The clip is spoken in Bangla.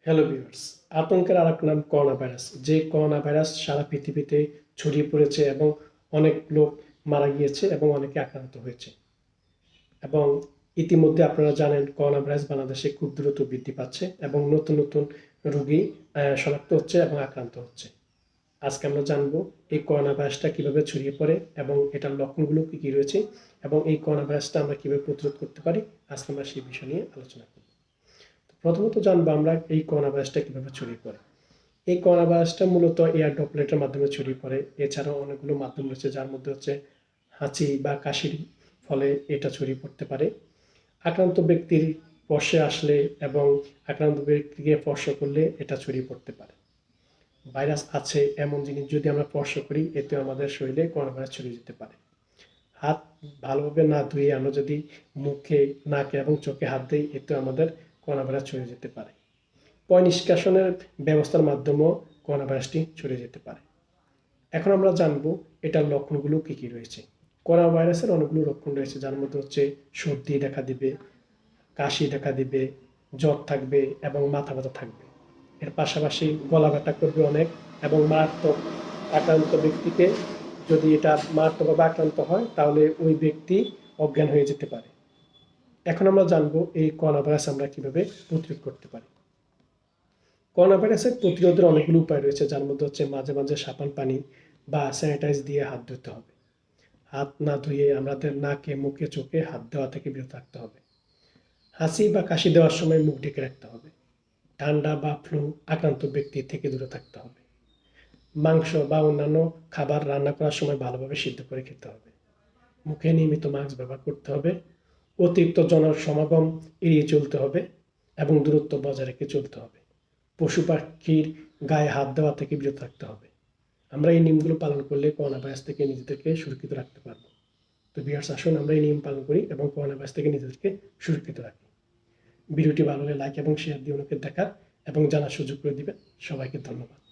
হ্যালো ভিউয়ার্স, আতঙ্কের আরেক নাম করোনা ভাইরাস। যে করোনা ভাইরাস সারা পৃথিবীতে ছড়িয়ে পড়েছে এবং অনেক লোক মারা গিয়েছে এবং অনেকে আক্রান্ত হয়েছে। এবং ইতিমধ্যে আপনারা জানেন করোনা ভাইরাস বাংলাদেশে খুব দ্রুত বৃদ্ধি পাচ্ছে এবং নতুন নতুন রোগী শনাক্ত হচ্ছে এবং আক্রান্ত হচ্ছে। আজকে আমরা জানবো এই করোনা ভাইরাসটা কিভাবে ছড়িয়ে পড়ে এবং এটার লক্ষণগুলো কি কি রয়েছে এবং এই করোনা ভাইরাসটা আমরা কিভাবে প্রতিরোধ করতে পারি। আজকে আমরা সেই বিষয় নিয়ে আলোচনা করব। প্রথমত জানবো আমরা এই করোনা ভাইরাসটা কিভাবে ছড়িয়ে পড়ে। এই করোনা ভাইরাসটা মূলত এয়ার ড্রপলেটের মাধ্যমে ছড়িয়ে পড়ে। এছাড়াও অনেকগুলো মাধ্যম রয়েছে, যার মধ্যে হচ্ছে হাঁচি বা কাশির ফলে এটা ছড়িয়ে পড়তে পারে। আক্রান্ত ব্যক্তির স্পর্শে আসলে এবং আক্রান্ত ব্যক্তিকে স্পর্শ করলে এটা ছড়িয়ে পড়তে পারে। ভাইরাস আছে এমন জিনিস যদি আমরা স্পর্শ করি, এতে আমাদের শরীরে করোনা ভাইরাস ছড়িয়ে যেতে পারে। হাত ভালোভাবে না ধুয়ে আমরা যদি মুখে, নাকে এবং চোখে হাত দিই, এতে আমাদের করোনা ভাইরাস ছড়িয়ে যেতে পারে। পয় নিষ্কাশনের ব্যবস্থার মাধ্যমেও করোনা ভাইরাসটি ছড়িয়ে যেতে পারে। এখন আমরা জানবো এটার লক্ষণগুলো কী কী রয়েছে। করোনা ভাইরাসের অনেকগুলো লক্ষণ রয়েছে, যার মধ্যে হচ্ছে সর্দি দেখা দিবে, কাশি দেখা দিবে, জ্বর থাকবে এবং মাথা ব্যথা থাকবে। এর পাশাপাশি গলা ব্যথা করবে অনেক এবং মারাত্মক আক্রান্ত ব্যক্তিকে যদি এটা মারাত্মকভাবে আক্রান্ত হয় তাহলে ওই ব্যক্তি অজ্ঞান হয়ে যেতে পারে। এখন আমরা জানবো এই করোনা ভাইরাস আমরা কিভাবে প্রতিরোধ করতে পারি। করোনা ভাইরাসের প্রতিরোধের অনেকগুলো উপায় রয়েছে, যার মধ্যে হচ্ছে মাঝে মাঝে সাবান পানি বা স্যানিটাইজ দিয়ে হাত ধুতে হবে। হাত না ধুয়ে আমাদের নাকে, মুখে, চোখে হাত দেওয়া থেকে বিরত থাকতে হবে। হাঁচি বা কাশি দেওয়ার সময় মুখ ঢেকে রাখতে হবে। ঠান্ডা বা ফ্লু আক্রান্ত ব্যক্তি থেকে দূরে থাকতে হবে। মাংস বা অন্যান্য খাবার রান্না করার সময় ভালোভাবে সিদ্ধ করে খেতে হবে। মুখে নিয়মিত মাস্ক ব্যবহার করতে হবে। অতিরিক্ত জনসমাগম এড়িয়ে চলতে হবে এবং দূরত্ব বজায় রেখে চলতে হবে। পশু পাখির গায়ে হাত দেওয়া থেকে বিরত থাকতে হবে। আমরা এই নিয়মগুলো পালন করলে করোনা ভাইরাস থেকে নিজেদেরকে সুরক্ষিত রাখতে পারবো। তো ভিউয়ার্স, আসুন আমরা এই নিয়ম পালন করি এবং করোনা ভাইরাস থেকে নিজেদেরকে সুরক্ষিত রাখি। ভিডিওটি ভালো হলে লাইক এবং শেয়ার দিয়ে অন্যকে দেখার এবং জানার সুযোগ করে দিবেন। সবাইকে ধন্যবাদ।